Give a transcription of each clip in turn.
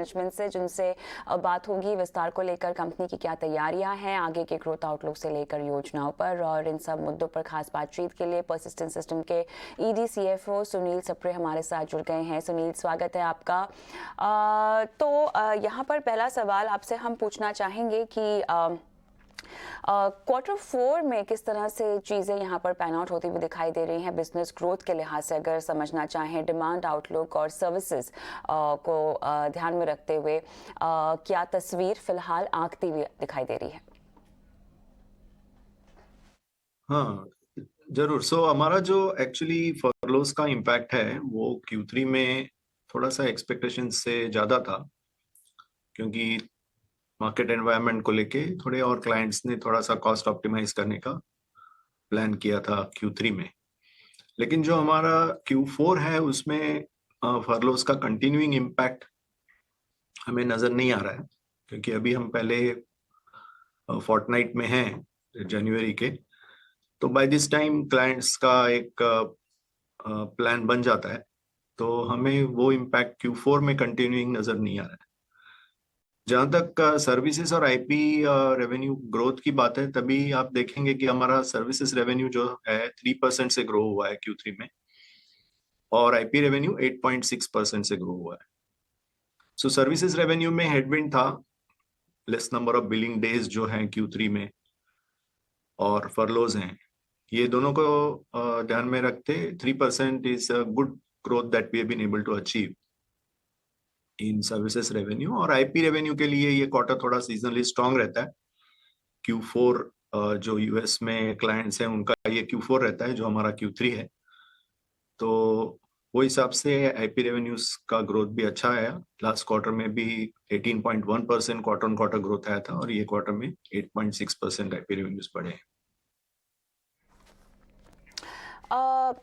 Management से, जिनसे बात होगी विस्तार को लेकर, कंपनी की क्या तैयारियां हैं, आगे के ग्रोथ आउटलुक से लेकर योजनाओं पर, और इन सब मुद्दों पर खास बातचीत के लिए पर्सिस्टेंट सिस्टम के ईडी सीएफओ सुनील सप्रे हमारे साथ जुड़ गए हैं। सुनील, स्वागत है आपका। यहाँ पर पहला सवाल आपसे हम पूछना चाहेंगे कि क्वार्टर 4 में किस तरह से चीज़ें यहाँ पर पैन आउट होती हुई दिखाई दे रही हैं बिजनेस ग्रोथ के लिहाज से, अगर समझना चाहें डिमांड आउटलुक और सर्विसेज को ध्यान में रखते हुए क्या तस्वीर फिलहाल आंकती हुई दिखाई दे रही है? हाँ, जरूर। हमारा जो एक्चुअली फर्लोस का इम्पैक्ट है वो Q3 में थोड़ा सा एक्सपेक्टेशन से ज्यादा था, क्योंकि मार्केट एनवायरनमेंट को लेके थोड़े और क्लाइंट्स ने थोड़ा सा कॉस्ट ऑप्टिमाइज करने का प्लान किया था Q3 में। लेकिन जो हमारा Q4 है उसमें फर्लोस का कंटिन्यूइंग इम्पैक्ट हमें नजर नहीं आ रहा है, क्योंकि अभी हम पहले फोर्टनाइट में हैं जनवरी के। तो बाय दिस टाइम क्लाइंट्स का एक प्लान बन जाता है, तो हमें वो इम्पैक्ट Q4 में कंटिन्यूइंग नजर नहीं आ रहा है। जहां तक सर्विसेज और आईपी रेवेन्यू ग्रोथ की बात है, तभी आप देखेंगे कि हमारा सर्विसेज रेवेन्यू जो है 3% से ग्रो हुआ है Q3 में, और आईपी रेवेन्यू 8.6% से ग्रो हुआ है। सर्विसेज रेवेन्यू में हेडविंड था, less number of billing days जो है Q3 में, और फरलोज हैं। ये दोनों को ध्यान में रखते 3% is a good growth that we have been able to achieve in services revenue. और आईपी रेवेन्यू के लिए ये क्वार्टर थोड़ा सीजनली स्ट्रांग रहता है। Q4 जो यूएस में क्लाइंट्स हैं उनका ये Q4 रहता है, जो हमारा Q3 है। तो वो हिसाब से आईपी रेवेन्यूज का ग्रोथ भी अच्छा आया। लास्ट क्वार्टर में भी 18.1% क्वार्टर ऑन क्वार्टर ग्रोथ आया था, और ये क्वार्टर में 8.6% आईपी रेवेन्यूज बढ़े हैं।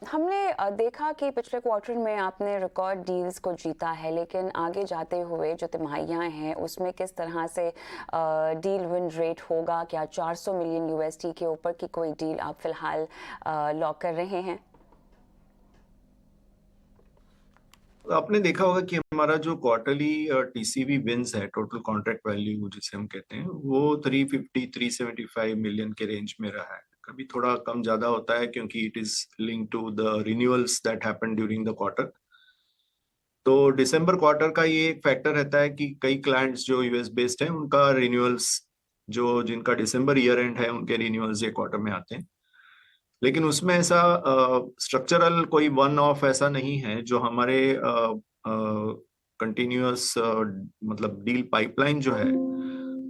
हमने देखा कि पिछले क्वार्टर में आपने रिकॉर्ड डील्स को जीता है, लेकिन आगे जाते हुए जो तिमाहियां हैं उसमें किस तरह से डील विन रेट होगा? क्या 400 मिलियन यूएसडी के ऊपर की कोई डील आप फिलहाल लॉक कर रहे हैं? आपने देखा होगा कि हमारा जो क्वार्टरली टीसीवी विंस है, टोटल कॉन्ट्रैक्ट वैल्यू जिसे हम कहते हैं, वो 350-375 मिलियन के रेंज में रहा है। कभी थोड़ा कम ज्यादा होता है, क्योंकि it is link to the renewals that happen during the quarter. तो दिसंबर क्वार्टर का ये एक फैक्टर रहता है कि कई क्लाइंट्स जो यूएस बेस्ड हैं उनका रिन्यूअल्स, जो जिनका दिसंबर ईयर एंड है, उनके रिन्यूअल्स ये क्वार्टर में आते हैं। लेकिन उसमें ऐसा स्ट्रक्चरल कोई वन ऑफ ऐसा नहीं है। जो हमारे कंटिन्यूअस मतलब डील पाइपलाइन जो है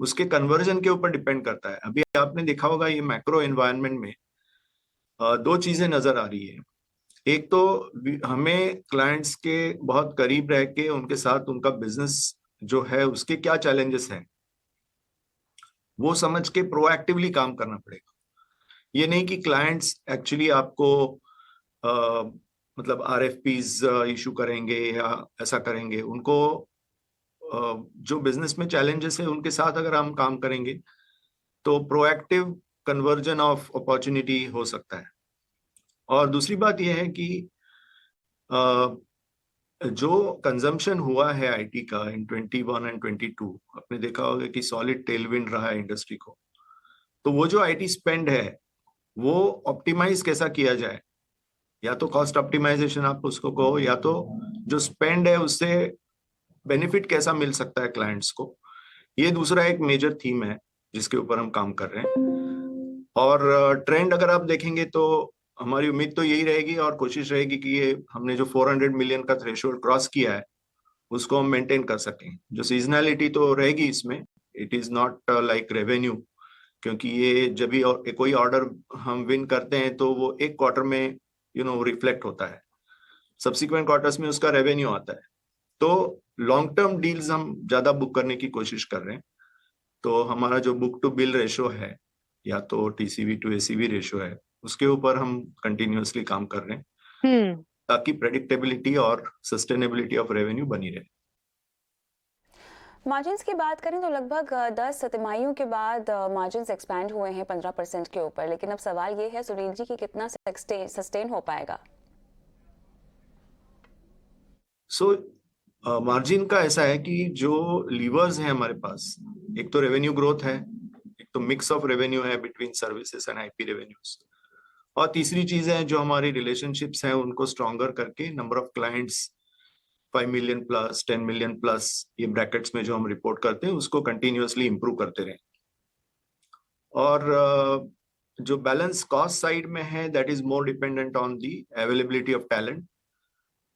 उसके कन्वर्जन के ऊपर डिपेंड करता है। अभी आपने देखा होगा ये मैक्रो एनवायरनमेंट में दो चीजें नजर आ रही है। एक तो हमें क्लाइंट्स के बहुत करीब रह के उनके साथ उनका बिजनेस जो है उसके क्या चैलेंजेस हैं वो समझ के प्रोएक्टिवली काम करना पड़ेगा। ये नहीं कि क्लाइंट्स एक्चुअली आपको मतलब आरएफपीज इशू करेंगे या ऐसा करेंगे। उनको जो बिजनेस में चैलेंजेस है उनके साथ अगर हम काम करेंगे तो प्रोएक्टिव कन्वर्जन ऑफ अपॉर्चुनिटी हो सकता है। और दूसरी बात यह है कि जो कंजम्पशन हुआ है आईटी का इन 21 एंड 22, आपने देखा होगा कि सॉलिड टेलविंड रहा है इंडस्ट्री को। तो वो जो आईटी स्पेंड है वो ऑप्टिमाइज कैसा किया जाए, या तो कॉस्ट ऑप्टिमाइजेशन आप उसको कहो, या तो जो स्पेंड है उससे बेनिफिट कैसा मिल सकता है क्लाइंट्स को, ये दूसरा एक मेजर थीम है जिसके ऊपर हम काम कर रहे हैं। और ट्रेंड अगर आप देखेंगे तो हमारी उम्मीद तो यही रहेगी और कोशिश रहेगी कि ये हमने जो 400 मिलियन का थ्रेशोल्ड क्रॉस किया है उसको हम मेंटेन कर सकें। जो सीजनैलिटी तो रहेगी इसमें, it is not like revenue, क्योंकि ये जब भी कोई ऑर्डर हम विन करते हैं तो वो एक क्वार्टर में रिफ्लेक्ट होता है, सब्सिक्वेंट क्वार्टर्स में उसका रेवेन्यू आता है। तो लॉन्ग टर्म डील्स हम ज्यादा बुक करने की कोशिश कर रहे हैं। तो हमारा जो बुक टू बिल रेशो है या तो टीसीवी टू एसीवी रेशो है, उसके ऊपर हम कंटिन्यूअसली काम कर रहे हैं ताकि प्रेडिक्टेबिलिटी और सस्टेनेबिलिटी ऑफ रेवेन्यू बनी रहे। मार्जिन्स की बात करें तो लगभग 10 तिमाहियों के बाद मार्जिन्स एक्सपैंड हुए हैं 15% के ऊपर, लेकिन अब सवाल ये है सुनील जी कि कितना सस्टेन हो पाएगा? मार्जिन का ऐसा है कि जो लीवर्स हैं हमारे पास, एक तो रेवेन्यू ग्रोथ है, एक तो मिक्स ऑफ रेवेन्यू है between services and IP revenues, और तीसरी चीज है जो हमारी रिलेशनशिप्स हैं उनको स्ट्रॉन्गर करके number of clients 5 million plus 10 million plus, ये ब्रैकेट्स में जो हम रिपोर्ट करते हैं उसको कंटिन्यूअसली इंप्रूव करते रहे। और जो बैलेंस कॉस्ट साइड में है that is more dependent on the availability of talent,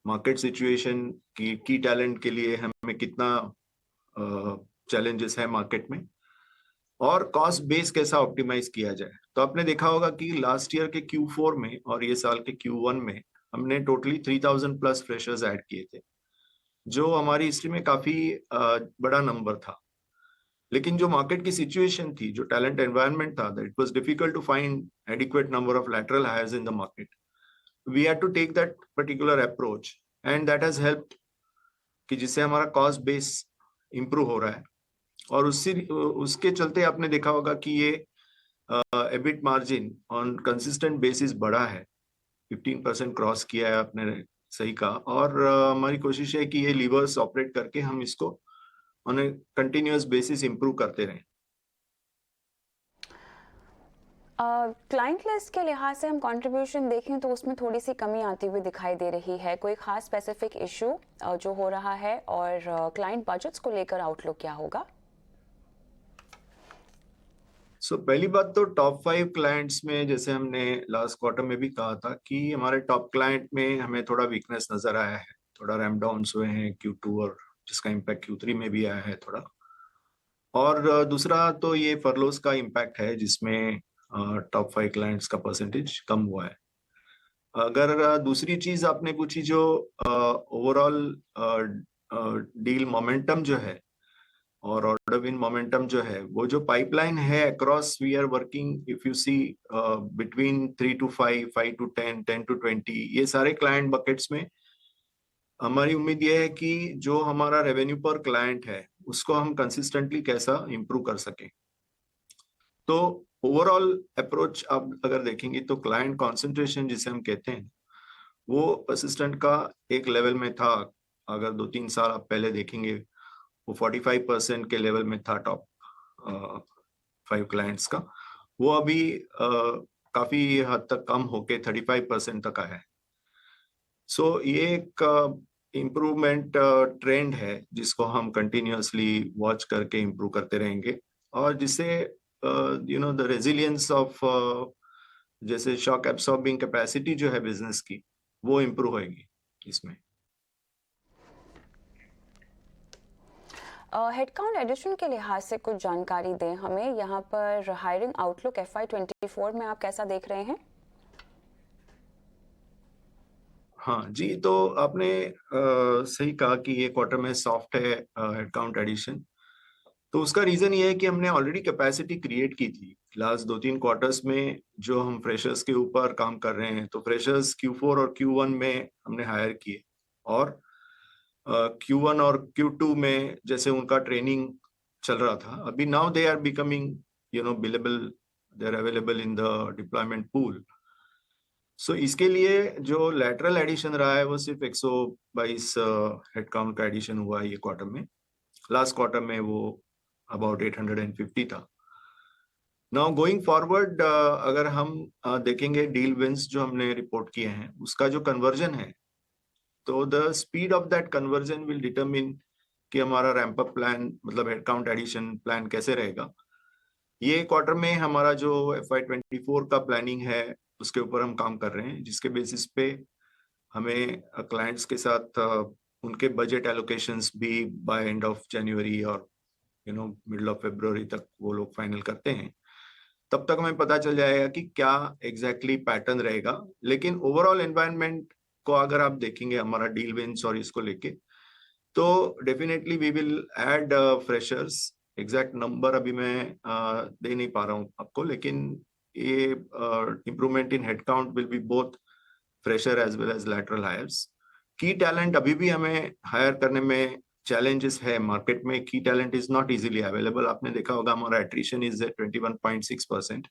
market situation की टैलेंट के लिए हमें कितना चैलेंजेस है मार्केट में, और कॉस्ट बेस कैसा ऑप्टिमाइज किया जाए। तो आपने देखा होगा कि लास्ट ईयर के Q4 में और ये साल के Q1 में हमने टोटली 3000 प्लस फ्रेशर्स ऐड किए थे, जो हमारी हिस्ट्री में काफी बड़ा नंबर था। लेकिन जो मार्केट की सिचुएशन थी, जो टैलेंट एनवायरनमेंट था, that it was difficult to find adequate number of lateral hires in the market. We had to take that particular approach and that has helped कि जिससे हमारा कॉस्ट बेस इंप्रूव हो रहा है। और उसके चलते आपने देखा होगा कि ये EBIT margin on consistent basis बढ़ा है, 15% क्रॉस किया है आपने, सही कहा। और हमारी कोशिश है कि ये लीवर्स ऑपरेट करके हम इसको on A continuous basis improve करते रहें। क्लाइंट लिस्ट के लिहाज से हम कंट्रीब्यूशन देखें तो उसमें थोड़ी सी कमी आती हुई दिखाई दे रही है। कोई खास स्पेसिफिक इशू जो हो रहा है, और क्लाइंट बजट्स को लेकर आउटलुक क्या होगा? पहली बात तो टॉप 5 क्लाइंट्स में, जैसे हमने लास्ट क्वार्टर में भी कहा था कि हमारे टॉप क्लाइंट में हमें थोड़ा वीकनेस नजर आया है, थोड़ा रैम्प डाउन हुए हैं Q2, और जिसका इम्पैक्ट Q3 में भी आया है थोड़ा। और दूसरा तो ये फरलोस का इम्पैक्ट है, जिसमें टॉप 5 क्लाइंट्स का परसेंटेज कम हुआ है। अगर दूसरी चीज आपने पूछी, जो ओवरऑल डील मोमेंटम जो है और ऑर्डर विन मोमेंटम जो है, वो जो पाइपलाइन है across, we are working, if you see between 3 to 5, 5 to 10, 10 to 20, ये सारे क्लाइंट बकेट्स में हमारी उम्मीद ये है कि जो हमारा रेवेन्यू पर क्लाइंट है उसको हम कंसिस्टेंटली कैसा इंप्रूव कर सकें। तो ओवरऑल अप्रोच आप अगर देखेंगे तो क्लाइंट कॉन्सेंट्रेशन जिसे हम कहते हैं, वो परसिस्टेंट का एक लेवल में था। अगर 2-3 साल आप पहले देखेंगे, वो 45% के लेवल में था टॉप 5 क्लाइंट्स का। वो अभी काफी हद तक कम होके 35% तक आया है। सो ये एक इम्प्रूवमेंट ट्रेंड है जिसको हम कंटिन्यूअसली वॉच करके इम्प्रूव करते रहेंगे, और जिससे द रेजिलियंस ऑफ, जैसे शॉक एब्सॉर्बिंग कैपेसिटी जो है बिजनेस की, वो इम्प्रूव होगी इसमें। हेडकाउंट एडिशन के लिहाज से कुछ जानकारी दें हमें। यहाँ पर हायरिंग आउटलुक FY24 में आप कैसा देख रहे हैं? हाँ जी, तो आपने सही कहा कि ये क्वार्टर में सॉफ्ट है हेडकाउंट एडिशन। तो उसका रीजन ये है कि हमने ऑलरेडी कैपेसिटी क्रिएट की थी लास्ट 2-3 क्वार्टर्स में, जो हम फ्रेशर्स के ऊपर काम कर रहे हैं। तो फ्रेशर्स Q4 और Q1 में हमने हायर किए, और Q1 और Q2 में जैसे उनका ट्रेनिंग चल रहा था, अभी now they are becoming billable, they are available in the deployment pool. So इसके लिए जो लैटरल एडिशन रहा है वो सिर्फ 122 हेडकाउंट का एडिशन हुआ है ये क्वार्टर में। लास्ट क्वार्टर में वो अबाउट 850 था। नाउ गोइंग फॉरवर्ड, अगर हम देखेंगे डील विंस जो हमने रिपोर्ट किए हैं, उसका जो कन्वर्जन है, तो the speed of that conversion will determine कि हमारा रैंप अप प्लान, मतलब हेडकाउंट एडिशन प्लान कैसे रहेगा। ये क्वार्टर में हमारा जो FY24 का प्लानिंग है उसके ऊपर हम काम कर रहे हैं, जिसके बेसिस पे हमें क्लाइंट्स के साथ उनके बजट एलोकेशंस भी बाय एंड ऑफ जनवरी और मिडल ऑफ फरवरी तक वो लोग फाइनल करते हैं। तब तक हमें पता चल जाएगा कि क्या एग्जैक्टली पैटर्न रहेगा। लेकिन ओवरऑल एनवायरनमेंट को अगर आप देखेंगे हमारा डील विंस और इसको लेके, तो definitely we will add freshers. Exact number अभी मैं दे नहीं पा रहा हूँ आपको, लेकिन ये improvement in headcount will be both fresher as well as lateral hires. की टैलेंट अभी भी हमें हायर करने में चैलेंजेस है मार्केट में। की talent is not easily available. आपने देखा होगा हमारा attrition is 21.6%,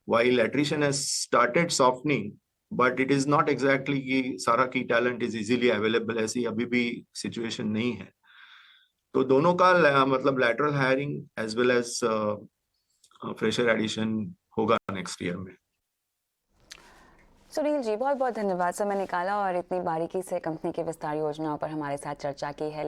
while attrition has started softening, but it is not exactly कि सारा की टैलेंट इज इजीली अवेलेबल, ऐसी अभी भी सिचुएशन नहीं है। तो दोनों का मतलब lateral hiring as well as fresher addition होगा नेक्स्ट ईयर में। सुनील जी, बहुत बहुत धन्यवाद। समय निकाला और इतनी बारीकी से कंपनी की विस्तार योजनाओं पर हमारे साथ चर्चा की है।